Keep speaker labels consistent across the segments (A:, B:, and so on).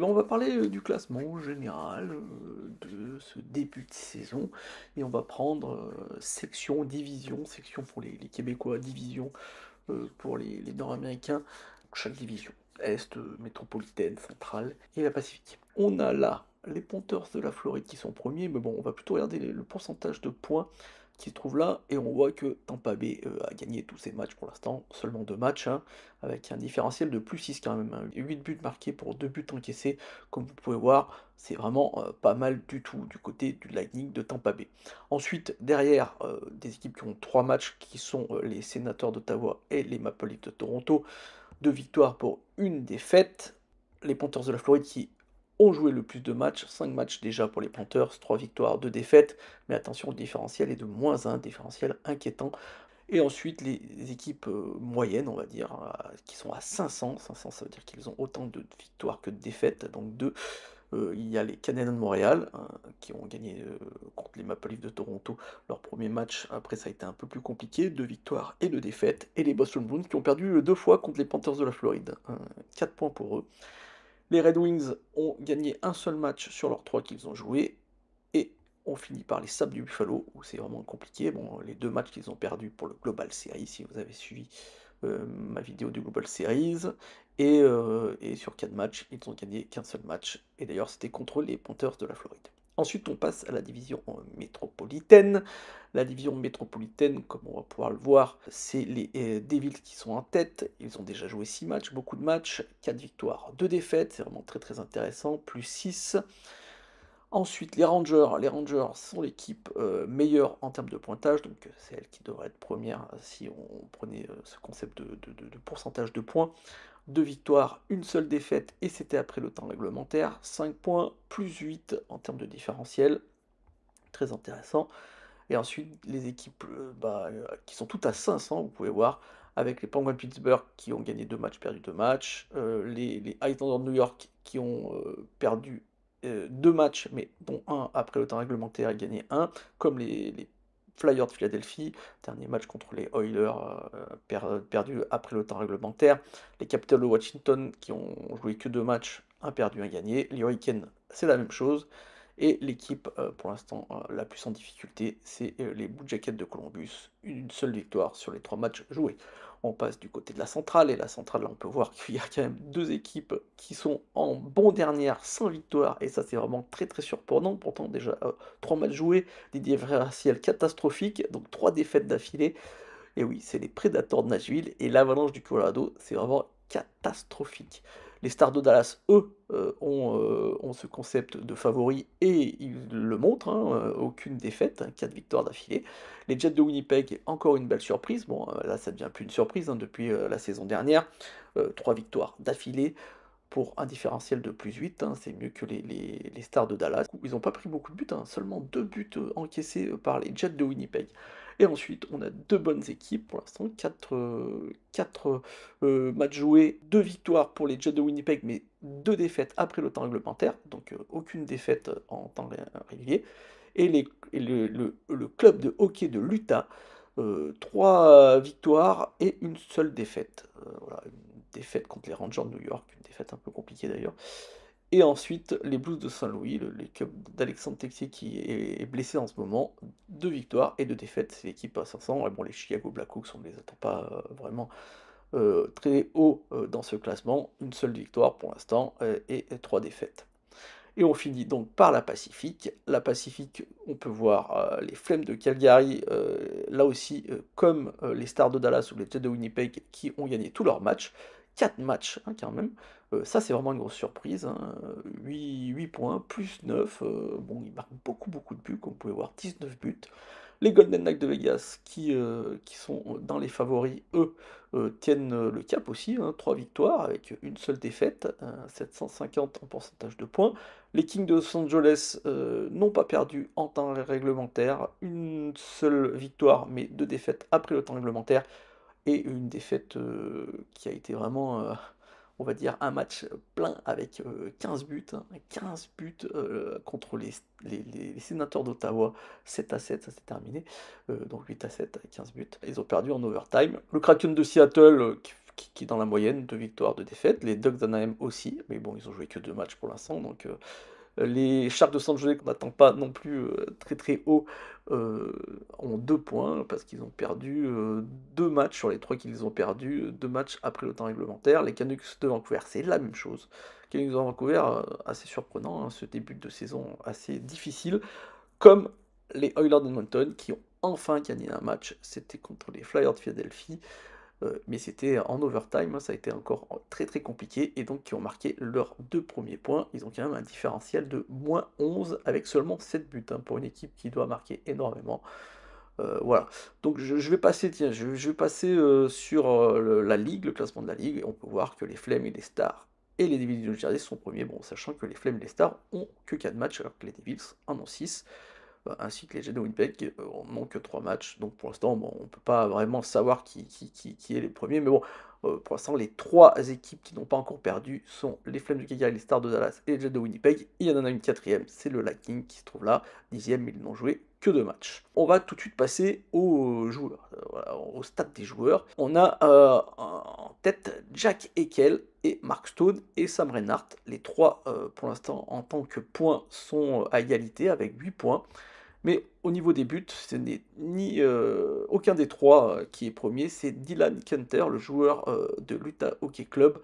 A: ben, on va parler du classement général de ce début de saison et on va prendre section, division, section pour les Québécois, division pour les Nord-Américains, chaque division, Est, métropolitaine, centrale et la Pacifique. On a là les Panthers de la Floride qui sont premiers, mais bon, on va plutôt regarder le pourcentage de points qui se trouve là, et on voit que Tampa Bay a gagné tous ses matchs pour l'instant, seulement 2 matchs, hein, avec un différentiel de plus 6 quand même, hein. 8 buts marqués pour 2 buts encaissés, comme vous pouvez voir, c'est vraiment pas mal du tout du côté du Lightning de Tampa Bay. Ensuite, derrière, des équipes qui ont 3 matchs, qui sont les Sénateurs d'Ottawa et les Maple Leafs de Toronto, 2 victoires pour une défaite. Les Panthers de la Floride qui ont joué le plus de matchs, 5 matchs déjà pour les Panthers, 3 victoires, 2 défaites, mais attention, le différentiel est de -1, différentiel inquiétant. Et ensuite, les équipes moyennes, on va dire, qui sont à 500, 500 ça veut dire qu'ils ont autant de victoires que de défaites, donc 2. Il y a les Canadiens de Montréal, hein, qui ont gagné contre les Maple Leafs de Toronto leur premier match. Après, ça a été un peu plus compliqué, 2 victoires et 2 défaites. Et les Boston Bruins qui ont perdu 2 fois contre les Panthers de la Floride, 4 points pour eux. Les Red Wings ont gagné un seul match sur leurs 3 qu'ils ont joués. Et on finit par les Sabres du Buffalo, où c'est vraiment compliqué. Bon, les 2 matchs qu'ils ont perdus pour le Global Series, si vous avez suivi ma vidéo du Global Series. Et sur 4 matchs, ils ont gagné qu'un seul match. Et d'ailleurs, c'était contre les Panthers de la Floride. Ensuite, on passe à la division métropolitaine. La division métropolitaine, comme on va pouvoir le voir, c'est les Devils qui sont en tête. Ils ont déjà joué 6 matchs, beaucoup de matchs, 4 victoires, 2 défaites, c'est vraiment très très intéressant, plus 6. Ensuite, les Rangers sont l'équipe meilleure en termes de pointage, donc c'est elle qui devrait être première si on prenait ce concept de pourcentage de points. 2 victoires, une seule défaite, et c'était après le temps réglementaire. 5 points, plus 8 en termes de différentiel, très intéressant. Et ensuite, les équipes qui sont toutes à 500, vous pouvez voir, avec les Penguins de Pittsburgh qui ont gagné 2 matchs, perdu 2 matchs, les Islanders de New York qui ont perdu 2 matchs, mais dont un après le temps réglementaire et gagné un, comme les Flyers de Philadelphie, dernier match contre les Oilers perdu après le temps réglementaire, les Capitals de Washington qui ont joué que 2 matchs, un perdu, un gagné, les Hurricanes, c'est la même chose. Et l'équipe, pour l'instant, la plus en difficulté, c'est les Blue Jackets de Columbus. Une seule victoire sur les 3 matchs joués. On passe du côté de la centrale, et la centrale, là, on peut voir qu'il y a quand même 2 équipes qui sont en bon dernière, sans victoire, et ça, c'est vraiment très très surprenant. Pourtant, déjà, 3 matchs joués, des différentiels catastrophiques, donc 3 défaites d'affilée. Et oui, c'est les Predators de Nashville et l'Avalanche du Colorado, c'est vraiment catastrophique. Les Stars de Dallas, eux, ont ce concept de favori et ils le montrent, hein, aucune défaite, hein, 4 victoires d'affilée. Les Jets de Winnipeg, encore une belle surprise. Bon, là, ça devient plus une surprise, hein, depuis la saison dernière. 3 victoires d'affilée pour un différentiel de plus 8, hein, c'est mieux que les Stars de Dallas. Ils n'ont pas pris beaucoup de buts, hein, seulement 2 buts encaissés par les Jets de Winnipeg. Et ensuite, on a 2 bonnes équipes pour l'instant, 4 matchs joués, 2 victoires pour les Jets de Winnipeg, mais 2 défaites après le temps réglementaire, donc aucune défaite en temps régulier. Et le club de hockey de l'Utah, 3 victoires et une seule défaite. Voilà, une défaite contre les Rangers de New York, une défaite un peu compliquée d'ailleurs. Et ensuite, les Blues de Saint-Louis, les clubs d'Alexandre Texier qui est blessé en ce moment, 2 victoires et 2 défaites, c'est l'équipe à 500. Et bon, les Chicago Blackhawks, on ne les attend pas vraiment très haut dans ce classement. Une seule victoire pour l'instant et 3 défaites. Et on finit donc par la Pacifique. La Pacifique, on peut voir les Flames de Calgary, là aussi, comme les Stars de Dallas ou les Jets de Winnipeg, qui ont gagné tous leurs matchs. 4 matchs, hein, quand même. Ça, c'est vraiment une grosse surprise, hein. 8 points, plus 9. Bon, ils marquent beaucoup, beaucoup de buts, comme vous pouvez voir, 19 buts. Les Golden Knights de Vegas, qui sont dans les favoris, eux, tiennent le cap aussi, hein, 3 victoires avec une seule défaite, 750 en pourcentage de points. Les Kings de Los Angeles n'ont pas perdu en temps réglementaire, une seule victoire, mais 2 défaites après le temps réglementaire, et une défaite qui a été vraiment, on va dire, un match plein avec 15 buts, hein, 15 buts contre les sénateurs d'Ottawa, 7-7, ça s'est terminé, donc 8-7 avec 15 buts. Ils ont perdu en overtime. Le Kraken de Seattle, qui est dans la moyenne, 2 victoires, 2 défaites. Les Ducks d'Anaheim aussi, mais bon, ils ont joué que 2 matchs pour l'instant, donc les Sharks de San Jose, qu'on n'attend pas non plus très très haut, ont 2 points parce qu'ils ont perdu 2 matchs sur les 3 qu'ils ont perdus, 2 matchs après le temps réglementaire. Les Canucks de Vancouver, c'est la même chose. Canucks de Vancouver, assez surprenant, hein, ce début de saison assez difficile, comme les Oilers d'Edmonton qui ont enfin gagné un match, c'était contre les Flyers de Philadelphie. Mais c'était en overtime, hein, ça a été encore très très compliqué, et donc qui ont marqué leurs 2 premiers points. Ils ont quand même un différentiel de -11 avec seulement 7 buts, hein, pour une équipe qui doit marquer énormément. Voilà. Donc je vais passer, tiens, je vais passer sur la Ligue, le classement de la Ligue, et on peut voir que les Flames et les Stars et les Devils du New Jersey sont premiers, bon, sachant que les Flames et les Stars ont que 4 matchs, alors que les Devils en ont 6, ainsi que les Jets de Winnipeg n'ont que 3 matchs. Donc pour l'instant, bon, on ne peut pas vraiment savoir qui est les premiers. Mais bon, pour l'instant, les 3 équipes qui n'ont pas encore perdu sont les Flames de Calgary, les Stars de Dallas et les Jets de Winnipeg. Il y en a une quatrième, c'est le Lightning qui se trouve là, 10e, mais ils n'ont joué que 2 matchs. On va tout de suite passer aux joueurs, voilà, au stade des joueurs. On a en tête Jack Eichel et Mark Stone et Sam Reinhart. Les 3, pour l'instant, en tant que points, sont à égalité avec 8 points. Mais au niveau des buts, ce n'est ni aucun des 3 qui est premier, c'est Dylan Kenter, le joueur de l'Utah Hockey Club.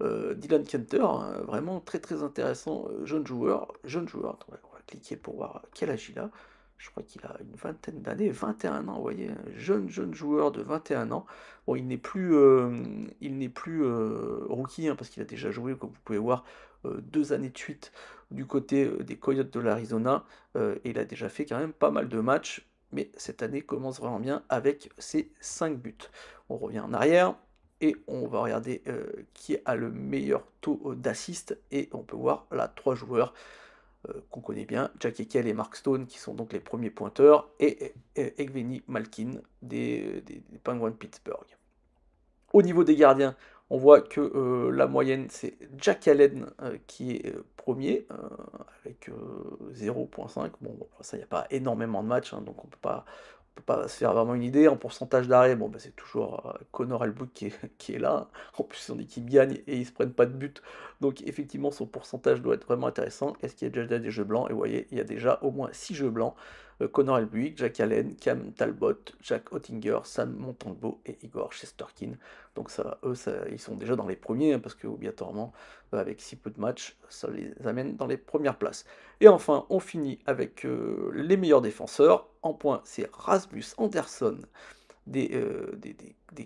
A: Dylan Kenter, hein, vraiment très très intéressant, jeune joueur. Attends, on va cliquer pour voir quel âge il a. Je crois qu'il a une vingtaine d'années, 21 ans, vous voyez, un jeune joueur de 21 ans. Bon, il n'est plus rookie, hein, parce qu'il a déjà joué, comme vous pouvez voir, 2 années de suite du côté des Coyotes de l'Arizona, et il a déjà fait quand même pas mal de matchs, mais cette année commence vraiment bien avec ses 5 buts. On revient en arrière, et on va regarder qui a le meilleur taux d'assist, et on peut voir là 3 joueurs qu'on connaît bien, Jack Eichel et Mark Stone qui sont donc les premiers pointeurs, et Evgeny Malkin des Penguins de Pittsburgh. Au niveau des gardiens, on voit que la moyenne, c'est Jack Allen qui est premier, avec 0,5. Bon, pour ça, il n'y a pas énormément de matchs, hein, donc on peut pas se faire vraiment une idée. En pourcentage d'arrêt, bon, bah, c'est toujours Connor Hellebuyck qui est là. En plus, son équipe gagne et ils ne se prennent pas de but. Donc, effectivement, son pourcentage doit être vraiment intéressant. Est-ce qu'il y a déjà des jeux blancs? Et vous voyez, il y a déjà au moins 6 jeux blancs. Connor Hellebuyck, Jack Allen, Cam Talbot, Jack Oettinger, Sam Montembeault et Igor Shesterkin. Donc ils sont déjà dans les premiers, hein, parce que obligatoirement, avec si peu de matchs, ça les amène dans les premières places. Et enfin, on finit avec les meilleurs défenseurs. En point, c'est Rasmus Andersson des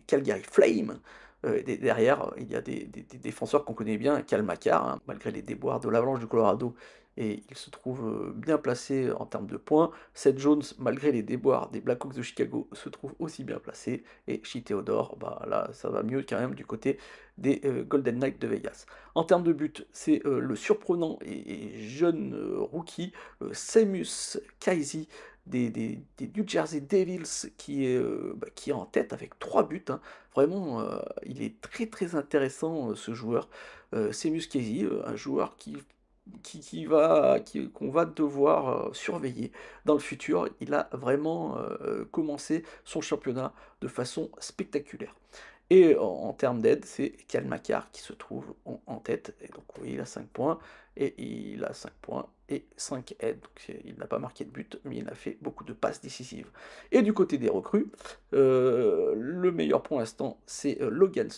A: Calgary Flames. Derrière, il y a des défenseurs qu'on connaît bien, Cal Makar, hein, malgré les déboires de l'Avalanche du Colorado, et il se trouve bien placé en termes de points. Seth Jones, malgré les déboires des Blackhawks de Chicago, se trouve aussi bien placé. Et Shea Theodore, bah, là, ça va mieux quand même du côté des Golden Knights de Vegas. En termes de but, c'est le surprenant et jeune rookie Seamus Casey des New Jersey Devils qui est en tête avec 3 buts, hein. Vraiment, il est très très intéressant ce joueur. Seamus Casey, un joueur qu'on va devoir surveiller dans le futur. Il a vraiment commencé son championnat de façon spectaculaire. Et en termes d'aide, c'est Cal Makar qui se trouve en tête. Et donc oui, il a 5 points. Et il a 5 points et 5 aides. Donc il n'a pas marqué de but, mais il a fait beaucoup de passes décisives. Et du côté des recrues, le meilleur pour l'instant, c'est Logan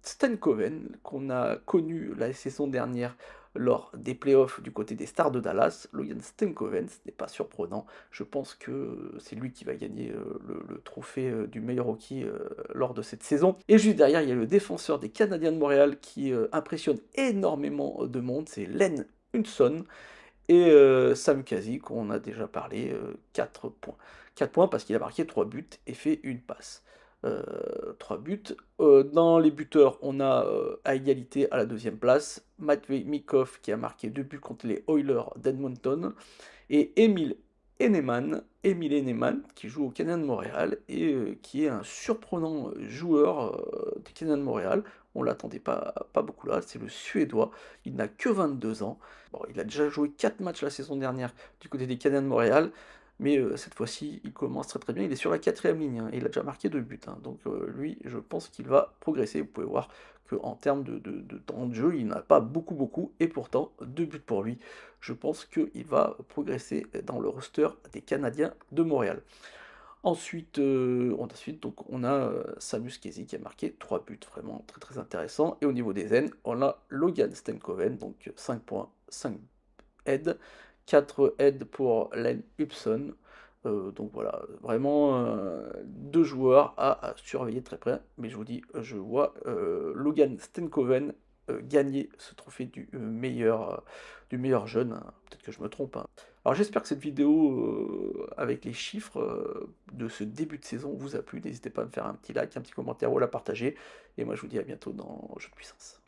A: Stankoven, qu'on a connu la saison dernière lors des playoffs du côté des Stars de Dallas. Logan Stankoven, ce n'est pas surprenant. Je pense que c'est lui qui va gagner le trophée du meilleur hockey lors de cette saison. Et juste derrière, il y a le défenseur des Canadiens de Montréal qui impressionne énormément de monde, c'est Len Hudson. Et Sam Kazi, qu'on a déjà parlé, 4 points. 4 points parce qu'il a marqué 3 buts et fait une passe. 3 buts. Dans les buteurs, on a à égalité à la deuxième place Matvei Mikov qui a marqué 2 buts contre les Oilers d'Edmonton, et Emil Émile Henneman, qui joue au Canadien de Montréal et qui est un surprenant joueur du Canadien de Montréal. On l'attendait pas beaucoup là, c'est le Suédois. Il n'a que 22 ans. Bon, il a déjà joué 4 matchs la saison dernière du côté des Canadiens de Montréal, mais cette fois-ci, il commence très très bien. Il est sur la quatrième ligne, hein, et il a déjà marqué 2 buts, hein. Donc lui, je pense qu'il va progresser. Vous pouvez voir qu'en termes de temps de jeu, il n'a pas beaucoup, et pourtant, 2 buts pour lui. Je pense qu'il va progresser dans le roster des Canadiens de Montréal. Ensuite, donc, on a Samus Kezi qui a marqué 3 buts, vraiment très très intéressant. Et au niveau des N, on a Logan Stenkoven, donc 5 points, 5 aides, 4 aides pour Len Hubson. Donc voilà, vraiment 2 joueurs à surveiller très près. Mais je vous dis, je vois Logan Stenkoven gagner ce trophée du meilleur jeune, hein. Peut-être que je me trompe, hein. Alors j'espère que cette vidéo avec les chiffres de ce début de saison vous a plu. N'hésitez pas à me faire un petit like, un petit commentaire ou à la partager. Et moi je vous dis à bientôt dans Jeux de puissance.